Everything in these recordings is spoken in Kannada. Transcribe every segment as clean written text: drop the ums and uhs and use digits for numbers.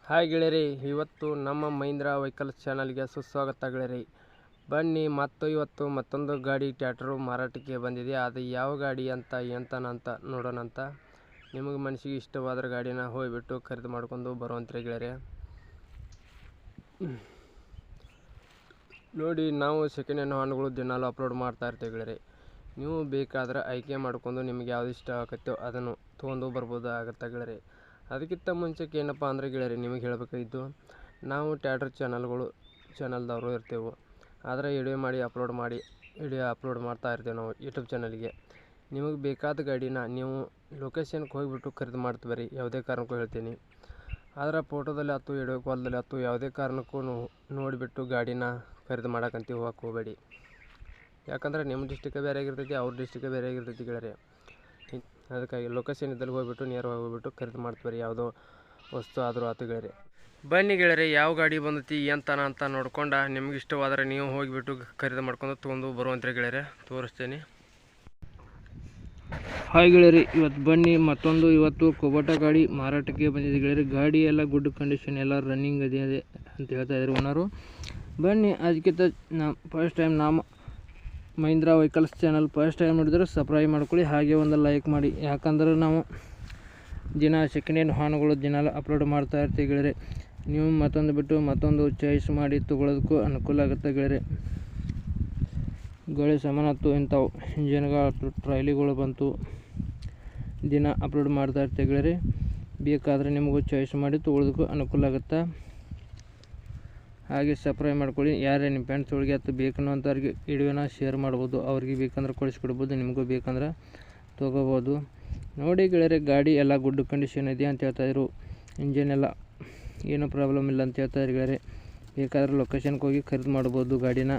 ಹಾಯ್ ಗೆಳೆಯರಿ, ಇವತ್ತು ನಮ್ಮ ಮಹೀಂದ್ರ ವೆಹಿಕಲ್ಸ್ ಚಾನಲ್ಗೆ ಸುಸ್ವಾಗತ ಗೆಳೆಯರಿ. ಬನ್ನಿ, ಇವತ್ತು ಮತ್ತೊಂದು ಗಾಡಿ ಟ್ರ್ಯಾಕ್ಟರು ಮಾರಾಟಕ್ಕೆ ಬಂದಿದೆ. ಅದು ಯಾವ ಗಾಡಿ ಅಂತ ಎಂತನಂತ ನೋಡೋಣಂತ. ನಿಮಗೆ ಮನಸ್ಸಿಗೆ ಇಷ್ಟವಾದ ಗಾಡಿನ ಹೋಗಿಬಿಟ್ಟು ಖರೀದಿ ಮಾಡ್ಕೊಂಡು ಬರುವಂತ್ರಿ ಗೆಳೆಯರಿ. ನೋಡಿ, ನಾವು ಸೆಕೆಂಡ್ ಹ್ಯಾಂಡ್ ವಾಹನಗಳು ದಿನಾಲು ಅಪ್ಲೋಡ್ ಮಾಡ್ತಾ ಇರ್ತೀವಿ ಗೆಳೆಯರಿ. ನೀವು ಬೇಕಾದ್ರೆ ಆಯ್ಕೆ ಮಾಡ್ಕೊಂಡು ನಿಮ್ಗೆ ಯಾವ್ದು ಇಷ್ಟ ಆಗುತ್ತೋ ಅದನ್ನು ತೊಗೊಂಡು ಬರ್ಬೋದು ಆಗುತ್ತೆ ಗೆಳೆಯರಿ. ಅದಕ್ಕಿಂತ ಮುಂಚೆಗೆ ಏನಪ್ಪ ಅಂದರೆ ಗೆಳೆಯರಿ, ನಿಮಗೆ ಹೇಳಬೇಕಾಗಿದ್ದು, ನಾವು ಟ್ರ್ಯಾಕ್ಟರ್ ಚಾನಲ್ದವರು ಇರ್ತೇವೆ. ಆದರೆ ವಿಡಿಯೋ ಅಪ್ಲೋಡ್ ಮಾಡ್ತಾ ಇರ್ತೇವೆ ನಾವು ಯೂಟ್ಯೂಬ್ ಚಾನಲ್ಗೆ. ನಿಮಗೆ ಬೇಕಾದ ಗಾಡಿನ ನೀವು ಲೊಕೇಶನ್ಗೆ ಹೋಗಿಬಿಟ್ಟು ಖರೀದಿ ಮಾಡ್ತೀವಿ ಯಾವುದೇ ಕಾರಣಕ್ಕೂ ಹೇಳ್ತೀನಿ. ಆದರೆ ಫೋಟೋದಲ್ಲಿ ಆಯ್ತು, ವಿಡಿಯೋ ಕಾಲ್ದಲ್ಲಿ ಆಯ್ತು, ಯಾವುದೇ ಕಾರಣಕ್ಕೂ ನೋಡಿಬಿಟ್ಟು ಗಾಡಿನ ಖರೀದಿ ಮಾಡೋಕ್ಕಂತ ಹೋಗಕ್ಕೆ ಹೋಗಬೇಡಿ. ಯಾಕಂದರೆ ನಿಮ್ಮ ಡಿಸ್ಟಿಕ್ ಬೇರೆ ಆಗಿರ್ತೈತಿ, ಅವ್ರ ಡಿಸ್ಟಿಕ್ ಬೇರೆ ಆಗಿರ್ತೈತಿ ಗೆಳೆಯರಿ. ಅದಕ್ಕಾಗಿ ಲೊಕೇಶನ್ ಇದ್ದಲ್ಲಿ ಹೋಗ್ಬಿಟ್ಟು ನೇರವಾಗಿ ಹೋಗ್ಬಿಟ್ಟು ಖರೀದಿ ಮಾಡ್ತೀವಿ ಯಾವುದೋ ವಸ್ತು ಆದರೂ ಆತು ಗೆಳೆಯರಿ. ಬನ್ನಿ ಗೆಳೆಯರಿ, ಯಾವ ಗಾಡಿ ಬಂದೈತಿ ಎಂತನ ಅಂತ ನೋಡ್ಕೊಂಡು ನಿಮ್ಗೆ ಇಷ್ಟವಾದರೆ ನೀವು ಹೋಗಿಬಿಟ್ಟು ಖರೀದಿ ಮಾಡ್ಕೊಂಡು ತೊಗೊಂಡು ಬರುವಂತ್ರಿ ಗೆಳೆಯರಿ. ತೋರಿಸ್ತೀನಿ. ಹಾಯ್ ಗೆಳೆಯರಿ, ಇವತ್ತು ಕುಬೋಟಾ ಗಾಡಿ ಮಾರಾಟಕ್ಕೆ ಬಂದಿದೆ ಗೆಳೆಯರಿ. ಗಾಡಿ ಎಲ್ಲ ಗುಡ್ ಕಂಡೀಷನ್, ಎಲ್ಲ ರನ್ನಿಂಗ್ ಇದೆ ಅಂತ ಹೇಳ್ತಾ ಇದ್ದಾರೆ ಓನರು. ಬನ್ನಿ, ಅದಕ್ಕಿಂತ ಫಸ್ಟ್ ಟೈಮ್ ನಮ್ಮ Mahindra vehicles channel first time ನೋಡಿದ್ರೆ ಸಬ್ಸ್ಕ್ರೈಬ್ ಮಾಡ್ಕೊಳ್ಳಿ, ಹಾಗೆ ಒಂದು ಲೈಕ್ ಮಾಡಿ. ಯಾಕಂದ್ರೆ ನಾವು ದಿನ ಸೆಕೆಂಡ್ ಹ್ಯಾಂಡ್ ವಾಹನಗಳು ದಿನ ಅಪ್ಲೋಡ್ ಮಾಡ್ತಾ ಇರ್ತೀವಿ ಗೆಳೆಯರಿ. ನೀವು ಮತ್ತೊಂದು ಚಾಯ್ಸ್ ಮಾಡಿ ತೊಗೊಳೋದಕ್ಕೂ ಅನುಕೂಲ ಆಗುತ್ತೆ ಗೆಳೆಯರಿ. ಗಾಳಿ ಸಾಮಾನತ್ತು ಇಂಥವು ಇಂಜಿನ್ಗಳು ಟ್ರಾಲಿಗಳು ಬಂತು ದಿನ ಅಪ್ಲೋಡ್ ಮಾಡ್ತಾ ಇರ್ತೀವಿ ಗೆಳೆಯರಿ. ಬೇಕಾದರೆ ನಿಮಗೂ ಚಾಯ್ಸ್ ಮಾಡಿ ತೊಗೊಳೋದಕ್ಕೂ ಅನುಕೂಲ ಆಗುತ್ತೆ. ಹಾಗೆ ಸಬ್ಸ್ಕ್ರೈಬ್ ಮಾಡ್ಕೊಳ್ಳಿ. ಯಾರೇ ನಿಮ್ಮ ಫ್ರೆಂಡ್ಸ್ಗಳಿಗೆ ಅದು ಬೇಕನ್ನೋಂಥವ್ರಿಗೆ ವಿಡಿಯೋನ ಶೇರ್ ಮಾಡ್ಬೋದು. ಅವ್ರಿಗೆ ಬೇಕಂದ್ರೆ ಕಳಿಸ್ಕೊಡ್ಬೋದು, ನಿಮಗೂ ಬೇಕಂದ್ರೆ ತೊಗೋಬೋದು. ನೋಡಿ ಗೆಳೆಯರೆ, ಗಾಡಿ ಎಲ್ಲ ಗುಡ್ ಕಂಡೀಷನ್ ಇದೆ ಅಂತ ಹೇಳ್ತಾಯಿದ್ರು. ಇಂಜಿನ್ ಎಲ್ಲ ಏನೂ ಪ್ರಾಬ್ಲಮ್ ಇಲ್ಲ ಅಂತ ಹೇಳ್ತಾಯಿದ್ರು ಗೆಳೆಯರೆ. ಬೇಕಾದ್ರೆ ಲೊಕೇಶನ್ಗೆ ಹೋಗಿ ಖರೀದಿ ಮಾಡ್ಬೋದು ಗಾಡಿನ.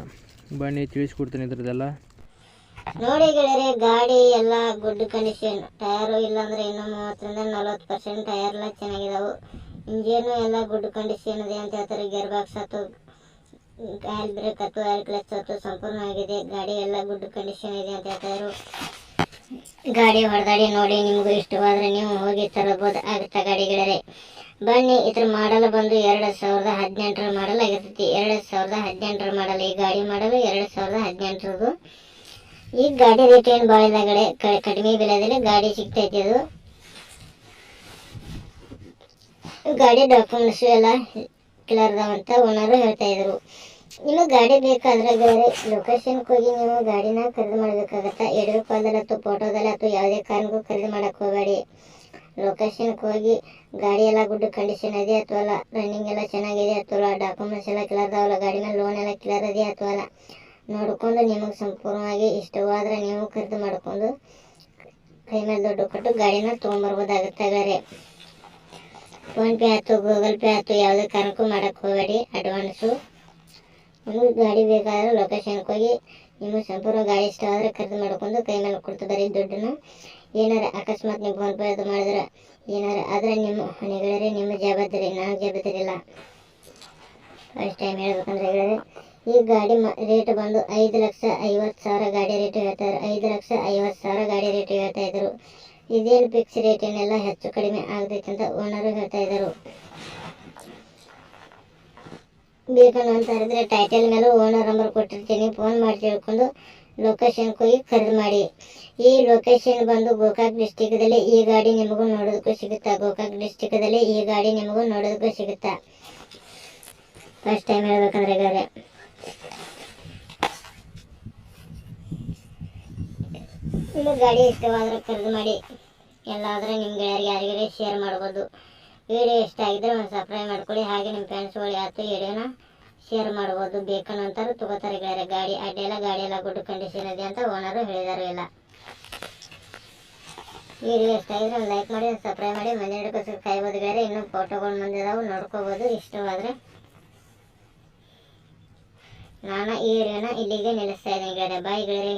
ಬನ್ನಿ, ತಿಳಿಸ್ಕೊಡ್ತೀನಿ ಇದ್ರದ್ದೆಲ್ಲ. ನೋಡಿ ಗೆಳೆಯರೆ, ಗಾಡಿ ಎಲ್ಲ ಗುಡ್ ಕಂಡೀಷನ್. ಟಯರು ಇಲ್ಲಾಂದ್ರೆ ಇನ್ನೂ 30-40% ಟಯರ್ ಎಲ್ಲ ಚೆನ್ನಾಗಿದಾವೆ. ಇಂಜಿನು ಎಲ್ಲ ಗುಡ್ ಕಂಡೀಷನ್ ಇದೆ ಅಂತ ಹೇಳ್ತಾರೆ. ಗೇರ್ ಬಾಕ್ಸ್ ಆಯ್ತು, ಆಯಿಲ್ ಬ್ರೇಕ್ ಆಯ್ತು, ಆಯಿಲ್ ಕ್ಲಚ್ ಆಯ್ತು, ಸಂಪೂರ್ಣವಾಗಿದೆ. ಗಾಡಿ ಎಲ್ಲ ಗುಡ್ ಕಂಡೀಷನ್ ಇದೆ ಅಂತ ಹೇಳ್ತಾಯಿದ್ರು. ಗಾಡಿ ಹೊಡೆದಾಡಿ ನೋಡಿ, ನಿಮಗೂ ಇಷ್ಟವಾದರೆ ನೀವು ಹೋಗಿ ತರಬಹುದು ಆಗುತ್ತೆ ಗಾಡಿ ಗೆಳೆಯರೆ. ಬನ್ನಿ, ಇದ್ರ ಮಾಡಲ್ ಬಂದು 2018 ಮಾಡಲ್ ಆಗಿರ್ತೈತಿ. 2018 ಮಾಡಲ್ ಈ ಗಾಡಿ ಮಾಡಲು 2018. ಈ ಗಾಡಿ ರೇಟ್ ಏನು ಭಾಳ ಇಲ್ಲ ಗಾಡಿ, ಕಡಿಮೆ ಬೆಲೆದಲ್ಲಿ ಗಾಡಿ ಸಿಗ್ತೈತಿ. ಅದು ಗಾಡಿ ಡಾಕ್ಯುಮೆಂಟ್ಸ್ ಎಲ್ಲ ಕ್ಲಿಯರ್ ಅದಾವಂತ ಓನರು ಹೇಳ್ತಾ ಇದ್ರು. ನಿಮಗೆ ಗಾಡಿ ಬೇಕಾದ್ರೆ ಗೆಳೆಯರೆ ಲೊಕೇಶನ್ಗೆ ಹೋಗಿ ನೀವು ಗಾಡಿನ ಖರೀದಿ ಮಾಡಬೇಕಾಗತ್ತೆ. ವಿಡಿಯೋ ಕಾಲ್ದಲ್ಲಿ ಅಥವಾ ಫೋಟೋದಲ್ಲಿ ಅಥವಾ ಯಾವುದೇ ಕಾರಣಕ್ಕೂ ಖರೀದಿ ಮಾಡಕ್ಕೆ ಹೋಗಬೇಡಿ. ಲೊಕೇಶನ್ಗೆ ಹೋಗಿ ಗಾಡಿ ಎಲ್ಲ ಗುಡ್ ಕಂಡೀಷನ್ ಇದೆ ಅಥವಾ ಅಲ್ಲ, ರನ್ನಿಂಗ್ ಎಲ್ಲ ಚೆನ್ನಾಗಿದೆ ಅಥವಾ ಡಾಕ್ಯುಮೆಂಟ್ಸ್ ಎಲ್ಲ ಕ್ಲಿಯರ್ ಅದಾವಲ್ಲ, ಗಾಡಿ ಮೇಲೆ ಲೋನ್ ಎಲ್ಲ ಕ್ಲಿಯರ್ ಇದೆ ಅಥವಾ ಅಲ್ಲ ನೋಡಿಕೊಂಡು ನಿಮಗೆ ಸಂಪೂರ್ಣವಾಗಿ ಇಷ್ಟವಾದರೆ ನೀವು ಖರೀದಿ ಮಾಡಿಕೊಂಡು ಕೈ ಮೇಲೆ ದುಡ್ಡು ಕೊಟ್ಟು ಗಾಡಿನ ತೊಗೊಂಬರ್ಬೋದಾಗುತ್ತೆ ಗೆಳೆಯರೆ. ಫೋನ್ಪೇ ಆಯ್ತು, ಗೂಗಲ್ ಪೇ ಆಯ್ತು, ಯಾವುದೇ ಕಾರಣಕ್ಕೂ ಮಾಡೋಕ್ಕೆ ಹೋಗಬೇಡಿ ಅಡ್ವಾನ್ಸು. ನಿಮಗೆ ಗಾಡಿ ಬೇಕಾದರೆ ಲೊಕೇಶನ್ಗೆ ಹೋಗಿ ನಿಮಗೆ ಸಂಪೂರ್ಣ ಗಾಡಿ ಇಷ್ಟ ಆದರೆ ಖರೀದಿ ಮಾಡ್ಕೊಂಡು ಕೈ ಮೇಲೆ ಕೊಡ್ತಿದ್ದಾರೆ ದುಡ್ಡನ್ನು. ಏನಾರ ಅಕಸ್ಮಾತ್ ನೀವು ಫೋನ್ಪೇ ಅದು ಮಾಡಿದ್ರೆ ಏನಾರ ಆದರೆ ನಿಮ್ಮ ಹೊಣೆಗಳೇ, ನಿಮ್ಮ ಜವಾಬ್ದಾರಿ, ನನಗೆ ಜವಾಬ್ದಾರಿ ಇಲ್ಲ. ಫಸ್ಟ್ ಟೈಮ್ ಹೇಳ್ಬೇಕಂದ್ರೆ ಹೇಳಿದ್ರೆ ಈ ಗಾಡಿ ರೇಟ್ ಬಂದು 5,50,000 ಗಾಡಿ ರೇಟ್ ಹೇಳ್ತಾರೆ. 5,50,000 ಗಾಡಿ ರೇಟ್ ಹೇಳ್ತಾ ಇದ್ರು. ಇದೇನು ಫಿಕ್ಸ್ ರೇಟ್ ಏನೆಲ್ಲ ಹೆಚ್ಚು ಕಡಿಮೆ ಆಗತೈತೆ ಅಂತ ಓನರು ಹೇಳ್ತಾ ಇದ್ದರು. ಬೇಕಂತ ಇದ್ರೆ ಟೈಟಲ್ ಮೇಲೂ ಓನರ್ ನಂಬರ್ ಕೊಟ್ಟಿರ್ತೀನಿ, ಫೋನ್ ಮಾಡಿ ತಿಳ್ಕೊಂಡು ಲೊಕೇಶನ್ಗೆ ಹೋಗಿ ಖರೀದಿ ಮಾಡಿ. ಈ ಲೊಕೇಶನ್ ಬಂದು ಗೋಕಾಕ್ ಡಿಸ್ಟಿಕ್ದಲ್ಲಿ ಈ ಗಾಡಿ ನಿಮಗೂ ನೋಡೋದಕ್ಕೂ ಸಿಗುತ್ತಾ. ಗೋಕಾಕ್ ಡಿಸ್ಟಿಕ್ದಲ್ಲಿ ಈ ಗಾಡಿ ನಿಮಗೂ ನೋಡೋದಕ್ಕೂ ಸಿಗುತ್ತಾ. ಫಸ್ಟ್ ಟೈಮ್ ಹೇಳ್ಬೇಕಂದ್ರೆ ಗಾಡಿ ನಿಮಗೆ ಗಾಡಿ ಇಷ್ಟವಾದರೆ ಖರೀದಿ ಮಾಡಿ. ಎಲ್ಲಾದರೆ ನಿಮ್ಮ ಗೆಳೆಯರಿಗೆ ಯಾರಿಗಾರೆ ಶೇರ್ ಮಾಡ್ಬೋದು. ವಿಡಿಯೋ ಇಷ್ಟ ಆಗಿದ್ರೆ ಒಂದು ಸಬ್ಸ್ಕ್ರೈಬ್ ಮಾಡ್ಕೊಳ್ಳಿ. ಹಾಗೆ ನಿಮ್ಮ ಫ್ರೆಂಡ್ಸ್ಗಳು ಆಯ್ತು ವಿಡಿಯೋನ ಶೇರ್ ಮಾಡ್ಬೋದು. ಬೇಕನ್ನೋಂಥವ್ರು ತೊಗೋತಾರೆ ಗೆಳೆಯರೆ. ಗಾಡಿ ಗಾಡಿ ಎಲ್ಲ ಗುಡ್ ಕಂಡೀಷನ್ ಇದೆ ಅಂತ ಓನರು ಹೇಳಿದ್ದಾರೆ. ಎಲ್ಲ ವಿಡಿಯೋ ಇಷ್ಟ ಆಗಿದ್ರೆ ಒಂದು ಲೈಕ್ ಮಾಡಿ, ಒಂದು ಸಬ್ಸ್ಕ್ರೈಬ್ ಮಾಡಿ. ಮುಂದಿನ ಕಾಯ್ಬೋದು ಗೆಳೆಯರೆ. ಇನ್ನೂ ಫೋಟೋಗಳು ಮುಂದಿದಾವೆ, ನೋಡ್ಕೋಬೋದು. ಇಷ್ಟವಾದರೆ ನಾನು ಈ ವಿಡಿಯೋನ ಇಲ್ಲಿಗೆ ನಿಲ್ಲಿಸ್ತಾ ಇದ್ದೀನಿ ಗೆಳೆಯರೆ. ಬಾಯ್ ಗೆಳೆಯರೆ.